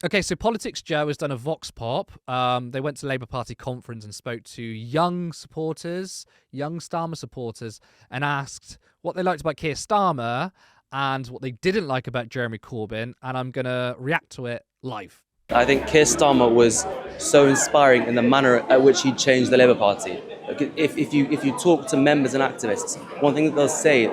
Okay, so Politics Joe has done a Vox Pop. They went to Labour Party conference and spoke to young supporters, young Starmer supporters, and asked what they liked about Keir Starmer and what they didn't like about Jeremy Corbyn. And I'm going to react to it live. I think Keir Starmer was so inspiring in the manner at which he changed the Labour Party. If you talk to members and activists, one thing that they'll say is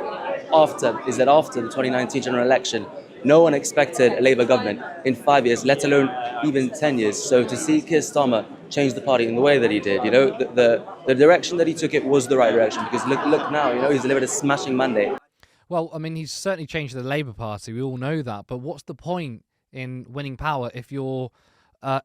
that after the 2019 general election, no one expected a Labour government in 5 years, let alone even 10 years. So to see Keir Starmer change the party in the way that he did, the direction that he took it was the right direction. Because look now, he's delivered a smashing mandate. Well, I mean, he's certainly changed the Labour Party. We all know that. But what's the point in winning power if you're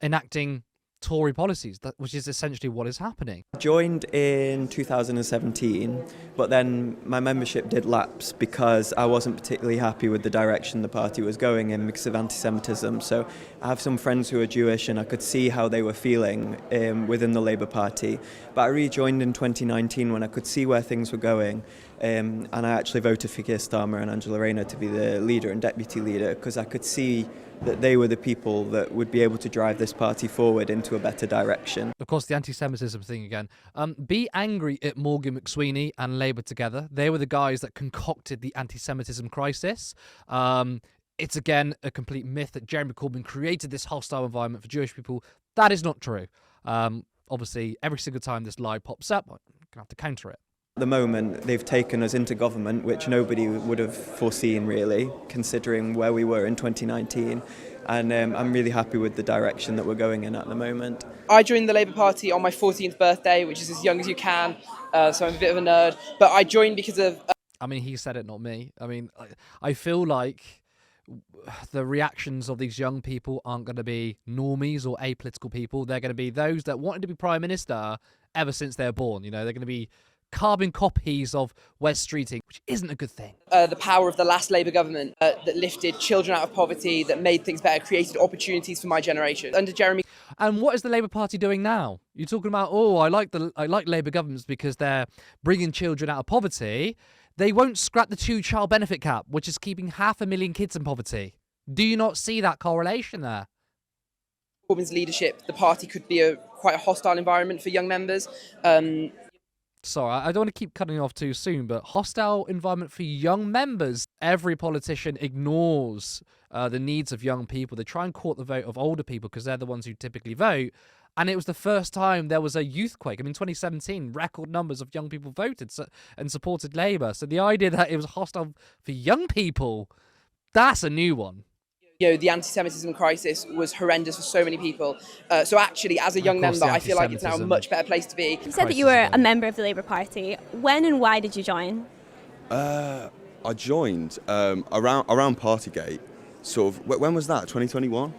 enacting Tory policies, which is essentially what is happening? I joined in 2017, but then my membership did lapse because I wasn't particularly happy with the direction the party was going in because of anti-Semitism. So I have some friends who are Jewish and I could see how they were feeling within the Labour Party. But I rejoined in 2019 when I could see where things were going. And I actually voted for Keir Starmer and Angela Rayner to be the leader and deputy leader because I could see that they were the people that would be able to drive this party forward into a better direction. Of course, the anti-Semitism thing again. Be angry at Morgan McSweeney and Labour together. They were the guys that concocted the anti-Semitism crisis. It's, again, a complete myth that Jeremy Corbyn created this hostile environment for Jewish people. That is not true. Obviously, every single time this lie pops up, I'm going to have to counter it. At the moment, they've taken us into government, which nobody would have foreseen, really, considering where we were in 2019. And I'm really happy with the direction that we're going in at the moment. I joined the Labour Party on my 14th birthday, which is as young as you can, so I'm a bit of a nerd. But I joined because of... I mean, he said it, not me. I mean, I feel like the reactions of these young people aren't going to be normies or apolitical people. They're going to be those that wanted to be Prime Minister ever since they were born. They're going to be carbon copies of Wes Streeting, which isn't a good thing. The power of the last Labour government that lifted children out of poverty, that made things better, created opportunities for my generation. Under Jeremy... And what is the Labour Party doing now? You're talking about, I like Labour governments because they're bringing children out of poverty. They won't scrap the 2-child benefit cap, which is keeping 500,000 kids in poverty. Do you not see that correlation there? Corbyn's leadership, the party could be quite a hostile environment for young members. Sorry, I don't want to keep cutting you off too soon, but hostile environment for young members. Every politician ignores the needs of young people. They try and court the vote of older people because they're the ones who typically vote. And it was the first time there was a youthquake. I mean, 2017, record numbers of young people voted and supported Labour. So the idea that it was hostile for young people, that's a new one. The anti-Semitism crisis was horrendous for so many people. So actually, as a young member, I feel like it's now a much better place to be. You said that you were a member of the Labour Party. When and why did you join? I joined around Partygate, sort of. When was that? 2021.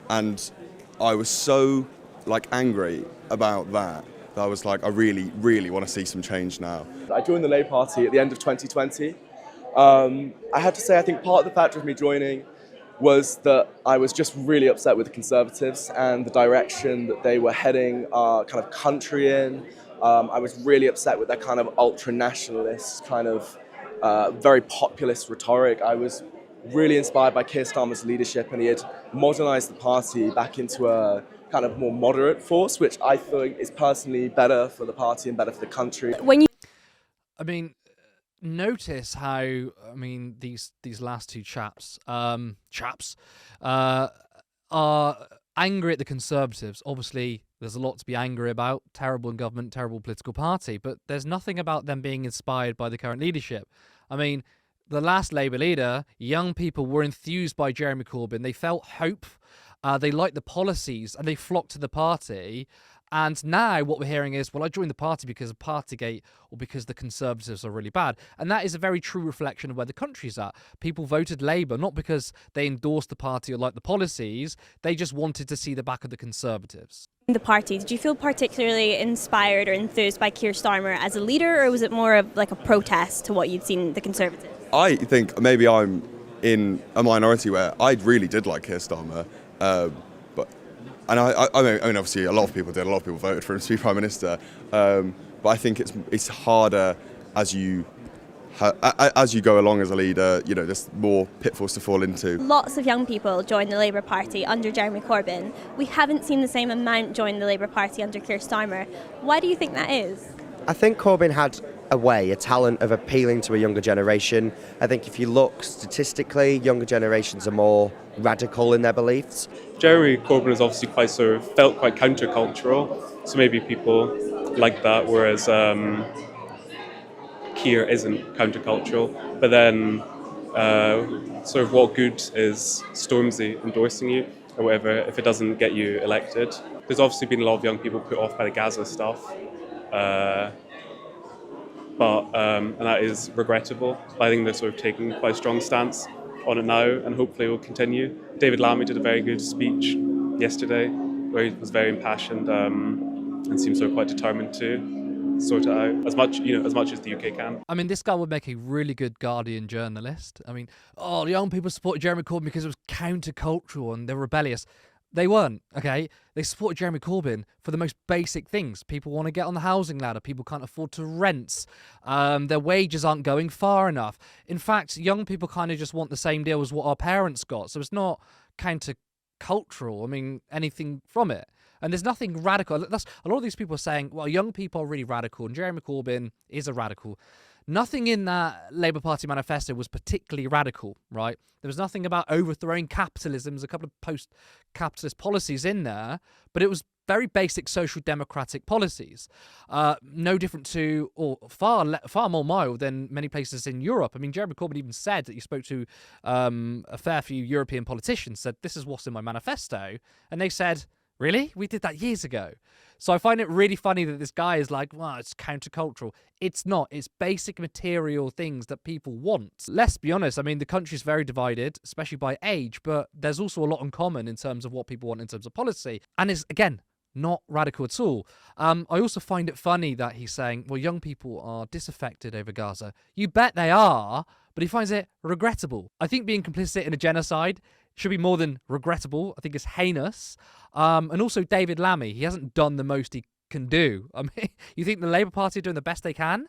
And I was so angry about that I was like, I really, really want to see some change now. I joined the Labour Party at the end of 2020. I have to say, I think part of the factor of me joining was that I was just really upset with the Conservatives and the direction that they were heading our kind of country in. I was really upset with their kind of ultra-nationalist, kind of very populist rhetoric. I was really inspired by Keir Starmer's leadership, and he had modernised the party back into a kind of more moderate force, which I think is personally better for the party and better for the country. Notice how, these last two chaps are angry at the Conservatives. Obviously, there's a lot to be angry about. Terrible in government, terrible political party. But there's nothing about them being inspired by the current leadership. The last Labour leader, young people were enthused by Jeremy Corbyn. They felt hope. They liked the policies and they flocked to the party. And now what we're hearing is, I joined the party because of Partygate or because the Conservatives are really bad. And that is a very true reflection of where the country's at. People voted Labour not because they endorsed the party or liked the policies. They just wanted to see the back of the Conservatives. In the party, did you feel particularly inspired or enthused by Keir Starmer as a leader, or was it more of like a protest to what you'd seen the Conservatives? I think maybe I'm in a minority where I really did like Keir Starmer. And I mean, obviously, a lot of people did. A lot of people voted for him to be Prime Minister. But I think it's harder as you as you go along as a leader, you know, there's more pitfalls to fall into. Lots of young people joined the Labour Party under Jeremy Corbyn. We haven't seen the same amount join the Labour Party under Keir Starmer. Why do you think that is? I think Corbyn had a talent of appealing to a younger generation. I think if you look statistically, younger generations are more radical in their beliefs. Jeremy Corbyn is obviously felt quite countercultural, so maybe people like that, whereas Keir isn't countercultural. But then sort of what good is Stormzy endorsing you or whatever if it doesn't get you elected? There's obviously been a lot of young people put off by the Gaza stuff, and that is regrettable. I think they're sort of taking quite a strong stance on it now, and hopefully it will continue. David Lammy did a very good speech yesterday where he was very impassioned and seems sort of quite determined to sort it out as much as the UK can. I mean, this guy would make a really good Guardian journalist. I mean, the young people supported Jeremy Corbyn because it was countercultural and they're rebellious. They weren't, okay? They supported Jeremy Corbyn for the most basic things. People want to get on the housing ladder. People can't afford to rent. Their wages aren't going far enough. In fact, young people kind of just want the same deal as what our parents got. So it's not countercultural, I mean, anything from it. And there's nothing radical. A lot of these people are saying, well, young people are really radical, and Jeremy Corbyn is a radical. Nothing in that Labour Party manifesto was particularly radical, right? There was nothing about overthrowing capitalism. There's a couple of post-capitalist policies in there, but it was very basic social democratic policies. No different to, or far more mild than many places in Europe. I mean, Jeremy Corbyn even said that he spoke to a fair few European politicians, said, this is what's in my manifesto. And they said, really? We did that years ago. So I find it really funny that this guy is like, well, it's countercultural. It's not. It's basic material things that people want. Let's be honest. I mean, the country's very divided, especially by age, but there's also a lot in common in terms of what people want in terms of policy. And it's, again, not radical at all. I also find it funny that he's saying, well, young people are disaffected over Gaza. You bet they are, but he finds it regrettable. I think being complicit in a genocide should be more than regrettable. I think it's heinous. And also David Lammy, he hasn't done the most he can do. I mean, you think the Labour Party are doing the best they can?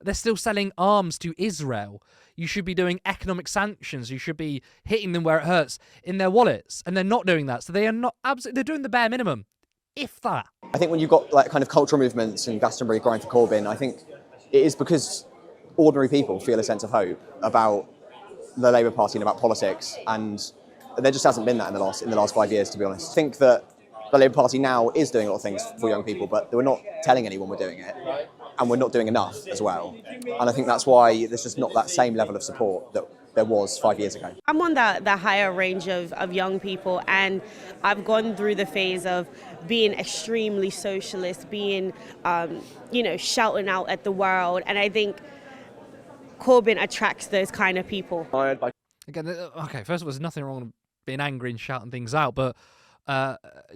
They're still selling arms to Israel. You should be doing economic sanctions. You should be hitting them where it hurts in their wallets. And they're not doing that. So they are not they're doing the bare minimum, if that. I think when you've got like kind of cultural movements in Glastonbury going for Corbyn, I think it is because ordinary people feel a sense of hope about the Labour Party and about politics, and there just hasn't been that in the last 5 years, to be honest. I think that the Labour Party now is doing a lot of things for young people, but we're not telling anyone we're doing it, and we're not doing enough as well. And I think that's why there's just not that same level of support that there was 5 years ago. I'm on the higher range of young people, and I've gone through the phase of being extremely socialist, being, shouting out at the world, and I think Corbyn attracts those kind of people. Again, okay, first of all, there's nothing wrong with being angry and shouting things out, but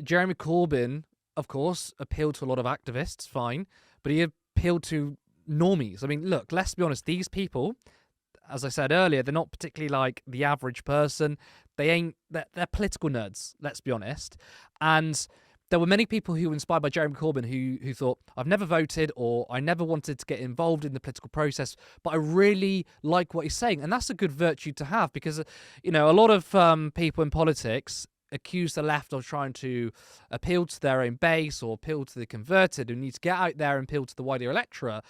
Jeremy Corbyn, of course, appealed to a lot of activists, fine, but he appealed to normies. I mean, look, let's be honest, these people, as I said earlier, they're not particularly like the average person. They're political nerds, let's be honest. And there were many people who were inspired by Jeremy Corbyn who thought, I've never voted or I never wanted to get involved in the political process, but I really like what he's saying. And that's a good virtue to have because, a lot of people in politics accuse the left of trying to appeal to their own base or appeal to the converted who need to get out there and appeal to the wider electorate.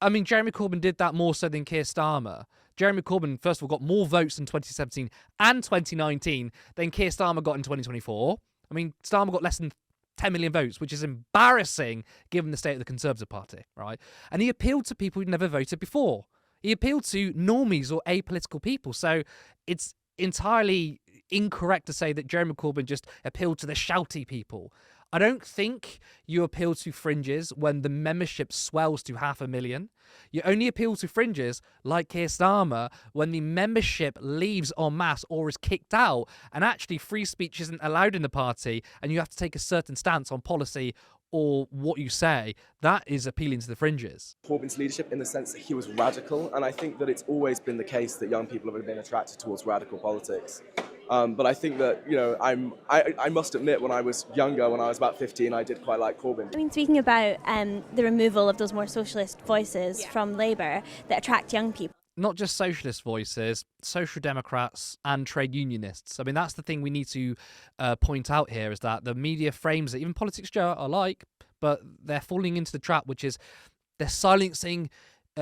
I mean, Jeremy Corbyn did that more so than Keir Starmer. Jeremy Corbyn, first of all, got more votes in 2017 and 2019 than Keir Starmer got in 2024. I mean, Starmer got less than 10 million votes, which is embarrassing given the state of the Conservative Party, right? And he appealed to people who'd never voted before. He appealed to normies or apolitical people. So it's entirely incorrect to say that Jeremy Corbyn just appealed to the shouty people. I don't think you appeal to fringes when the membership swells to 500,000. You only appeal to fringes like Keir Starmer when the membership leaves en masse or is kicked out and actually free speech isn't allowed in the party and you have to take a certain stance on policy or what you say. That is appealing to the fringes. Corbyn's leadership in the sense that he was radical, and I think that it's always been the case that young people have been attracted towards radical politics. But I think that, I must admit when I was younger, when I was about 15, I did quite like Corbyn. I mean, speaking about the removal of those more socialist voices from Labour that attract young people. not just socialist voices, social democrats and trade unionists. I mean, that's the thing we need to point out here, is that the media frames it, even Politics Joe are like, but they're falling into the trap, which is they're silencing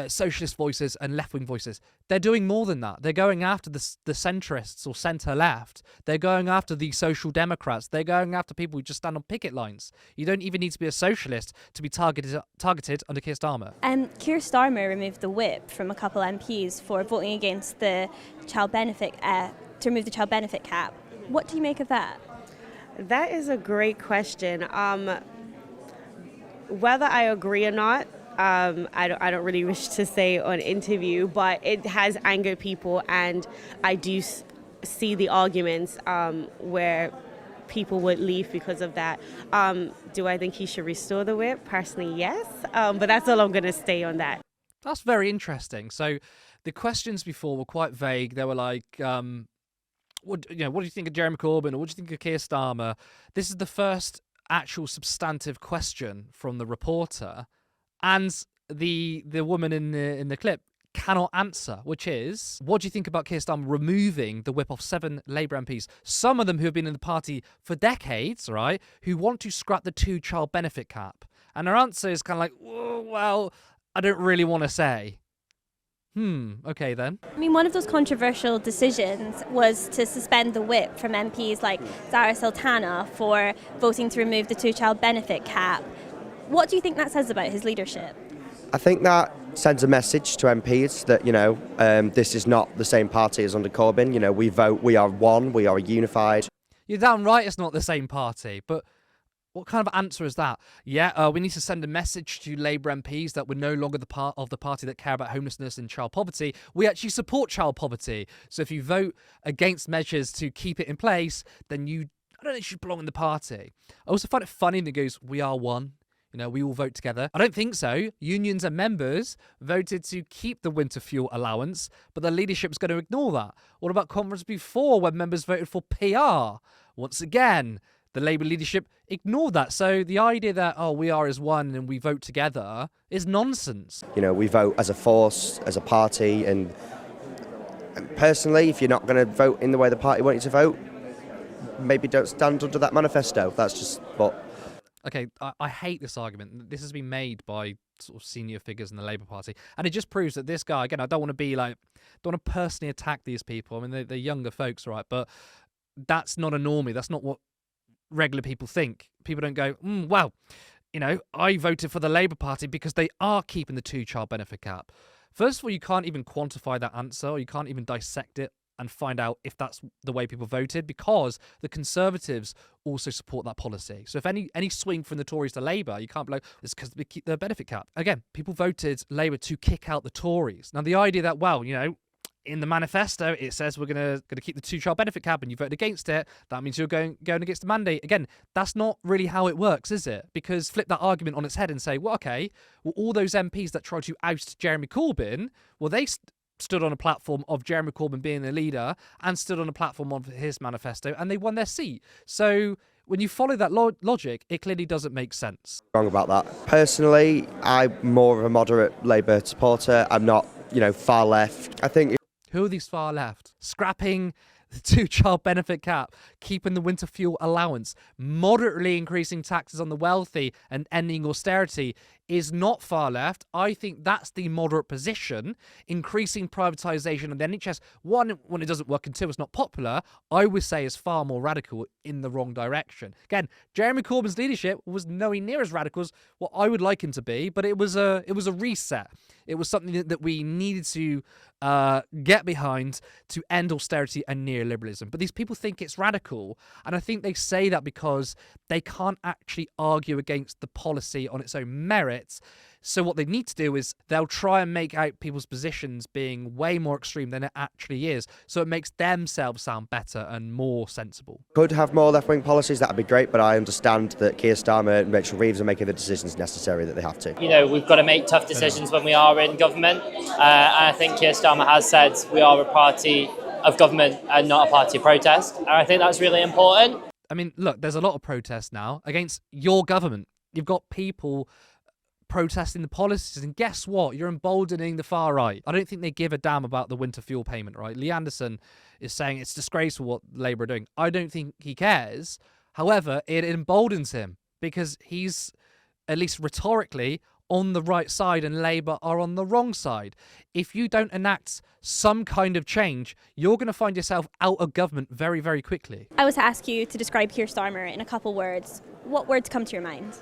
socialist voices and left-wing voices. They're doing more than that. They're going after the centrists or centre-left. They're going after the social democrats. They're going after people who just stand on picket lines. You don't even need to be a socialist to be targeted under Keir Starmer. Keir Starmer removed the whip from a couple MPs for voting against the child benefit to remove the child benefit cap. What do you make of that? That is a great question. Whether I agree or not, I don't really wish to say on interview, but it has angered people, and I do see the arguments where people would leave because of that. Do I think he should restore the whip? Personally, yes, but that's all I'm going to say on that. That's very interesting. So the questions before were quite vague. They were like, what do you think of Jeremy Corbyn, or what do you think of Keir Starmer? This is the first actual substantive question from the reporter. And the woman in the clip cannot answer, which is, what do you think about Keir Starmer removing the whip off 7 Labour MPs, some of them who have been in the party for decades, right, who want to scrap the 2-child benefit cap? And her answer is kind of like, well, I don't really want to say. Okay then. I mean, one of those controversial decisions was to suspend the whip from MPs like Zara Sultana for voting to remove the 2-child benefit cap. What do you think that says about his leadership? I think that sends a message to MPs that, this is not the same party as under Corbyn. We vote, we are one, we are unified. You're damn right it's not the same party, but what kind of answer is that? Yeah, we need to send a message to Labour MPs that we're no longer the part of the party that care about homelessness and child poverty. We actually support child poverty. So if you vote against measures to keep it in place, then I don't think you should belong in the party. I also find it funny that it goes, we are one. We all vote together. I don't think so. Unions and members voted to keep the winter fuel allowance, but the leadership's going to ignore that. What about conference before, when members voted for PR? Once again, the Labour leadership ignored that. So the idea that, we are as one and we vote together is nonsense. We vote as a force, as a party, and personally, if you're not going to vote in the way the party want you to vote, maybe don't stand under that manifesto. That's just what... Okay, I hate this argument. This has been made by sort of senior figures in the Labour Party, and it just proves that this guy, again, I don't want to personally attack these people. I mean, they're younger folks, right? But that's not a normie. That's not what regular people think. People don't go, well, I voted for the Labour Party because they are keeping the 2-child benefit cap. First of all, you can't even quantify that answer, or you can't even dissect it and find out if that's the way people voted, because the Conservatives also support that policy. So if any swing from the Tories to Labour, you can't be like, it's because they keep the benefit cap. Again, people voted Labour to kick out the Tories. Now, the idea that, well, in the manifesto, it says we're going to keep the 2-child benefit cap, and you voted against it, that means you're going against the mandate. Again, that's not really how it works, is it? Because flip that argument on its head and say, well, okay, well, all those MPs that tried to oust Jeremy Corbyn, well, they stood on a platform of Jeremy Corbyn being the leader and stood on a platform of his manifesto, and they won their seat. So when you follow that logic, it clearly doesn't make sense. Wrong about that. Personally, I'm more of a moderate Labour supporter. I'm not, far left. I think... Who are these far left? Scrapping the 2-child benefit cap, keeping the winter fuel allowance, moderately increasing taxes on the wealthy and ending austerity is not far left. I think that's the moderate position. Increasing privatisation of the NHS, one, when it doesn't work, and two, it's not popular, I would say is far more radical in the wrong direction. Again, Jeremy Corbyn's leadership was nowhere near as radical as what I would like him to be, but it was a reset. It was something that we needed to get behind to end austerity and neoliberalism. But these people think it's radical, and I think they say that because they can't actually argue against the policy on its own merits. So what they need to do is they'll try and make out people's positions being way more extreme than it actually is, so it makes themselves sound better and more sensible. Could have more left-wing policies, that would be great, but I understand that Keir Starmer and Rachel Reeves are making the decisions necessary that they have to. We've got to make tough decisions when we are in government, and I think Keir Starmer has said we are a party of government and not a party of protest, and I think that's really important. I mean, look, there's a lot of protests now against your government. You've got people protesting the policies. And guess what? You're emboldening the far right. I don't think they give a damn about the winter fuel payment, right? Lee Anderson is saying it's disgraceful what Labour are doing. I don't think he cares. However, it emboldens him because he's, at least rhetorically, on the right side and Labour are on the wrong side. If you don't enact some kind of change, you're going to find yourself out of government very, very quickly. I was to ask you to describe Keir Starmer in a couple words. What words come to your mind?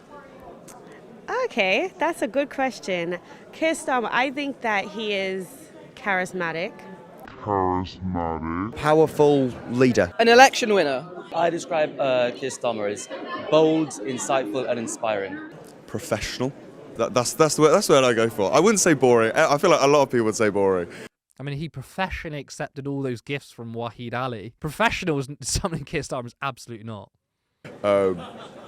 Okay, that's a good question. Keir Starmer, I think that he is charismatic. Powerful leader. An election winner. I describe Keir Starmer as bold, insightful, and inspiring. Professional. That's the word I go for. I wouldn't say boring. I feel like a lot of people would say boring. I mean, he professionally accepted all those gifts from Wahid Ali. Professional is something Keir Starmer is absolutely not. But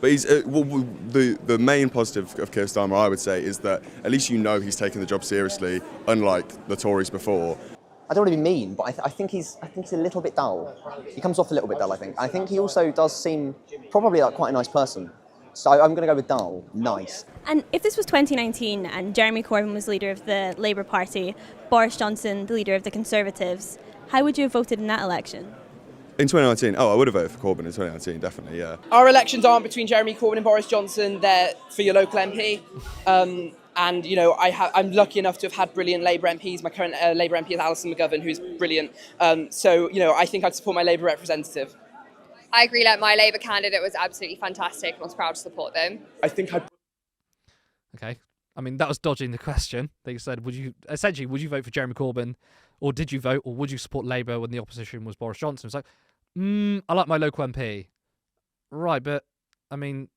he's the main positive of Keir Starmer, I would say, is that at least he's taking the job seriously, unlike the Tories before. I don't want to be mean, but I think he's a little bit dull. He comes off a little bit dull, I think. I think he also does seem probably like quite a nice person. So I'm going to go with dull, nice. And if this was 2019 and Jeremy Corbyn was leader of the Labour Party, Boris Johnson the leader of the Conservatives, how would you have voted in that election? In 2019, I would have voted for Corbyn in 2019, definitely, yeah. Our elections aren't between Jeremy Corbyn and Boris Johnson, they're for your local MP. And, you know, I'm lucky enough to have had brilliant Labour MPs. My current Labour MP is Alison McGovern, who's brilliant. So, you know, I think I'd support my Labour representative. I agree, like my Labour candidate was absolutely fantastic and I was proud to support them. I think Okay. I mean, that was dodging the question. They said, would you vote for Jeremy Corbyn, or did you vote, or would you support Labour when the opposition was Boris Johnson? It's like, I like my local MP. Right, but, I mean,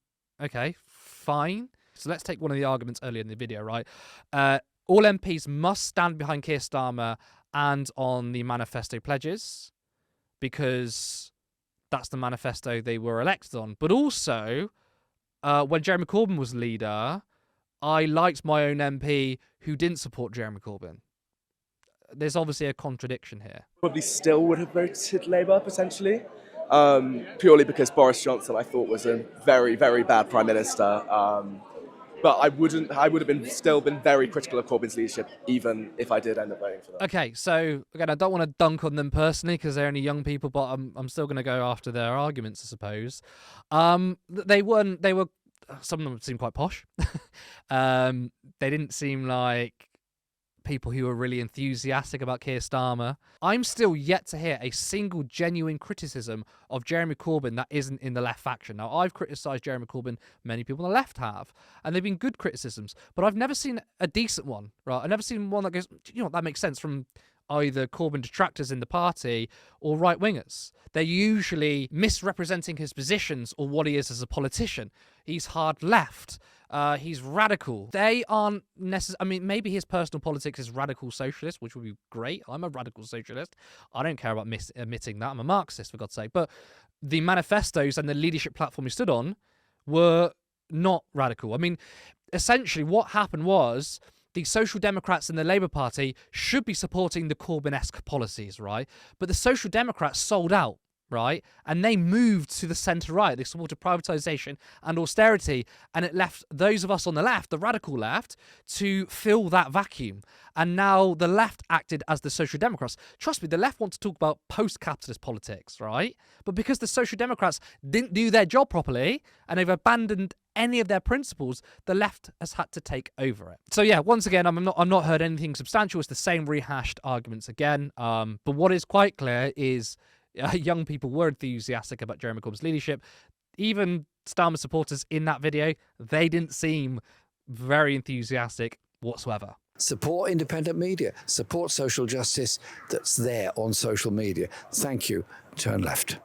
okay, fine. So let's take one of the arguments earlier in the video, right? All MPs must stand behind Keir Starmer and on the manifesto pledges, because that's the manifesto they were elected on. But also, when Jeremy Corbyn was leader, I liked my own MP who didn't support Jeremy Corbyn. There's obviously a contradiction here. Probably still would have voted Labour, potentially. Purely because Boris Johnson, I thought, was a very, very bad Prime Minister. But I would have still been very critical of Corbyn's leadership, even if I did end up voting for them. Okay, so again, I don't want to dunk on them personally because they're only young people, but I'm still going to go after their arguments, I suppose. They were some of them seemed quite posh. They didn't seem like people who were really enthusiastic about Keir Starmer. I'm still yet to hear a single genuine criticism of Jeremy Corbyn that isn't in the left faction. Now, I've criticised Jeremy Corbyn, many people on the left have, and they've been good criticisms, but I've never seen a decent one, right? I've never seen one that goes, you know what, that makes sense, from either Corbyn detractors in the party or right-wingers. They're usually misrepresenting his positions or what he is as a politician. He's hard left. He's radical. They aren't necessarily... I mean, maybe his personal politics is radical socialist, which would be great. I'm a radical socialist. I don't care about admitting that. I'm a Marxist, for God's sake. But the manifestos and the leadership platform he stood on were not radical. I mean, essentially what happened was the Social Democrats and the Labour Party should be supporting the Corbyn-esque policies, right? But the Social Democrats sold out, right? And they moved to the centre-right. They supported privatisation and austerity, and it left those of us on the left, the radical left, to fill that vacuum. And now the left acted as the Social Democrats. Trust me, the left want to talk about post-capitalist politics, right? But because the Social Democrats didn't do their job properly, and they've abandoned any of their principles, the left has had to take over it. So yeah, once again, I'm not heard anything substantial. It's the same rehashed arguments again. But what is quite clear is young people were enthusiastic about Jeremy Corbyn's leadership. Even Starmer supporters in that video, they didn't seem very enthusiastic whatsoever. Support independent media. Support social justice that's there on social media. Thank you. Turn left.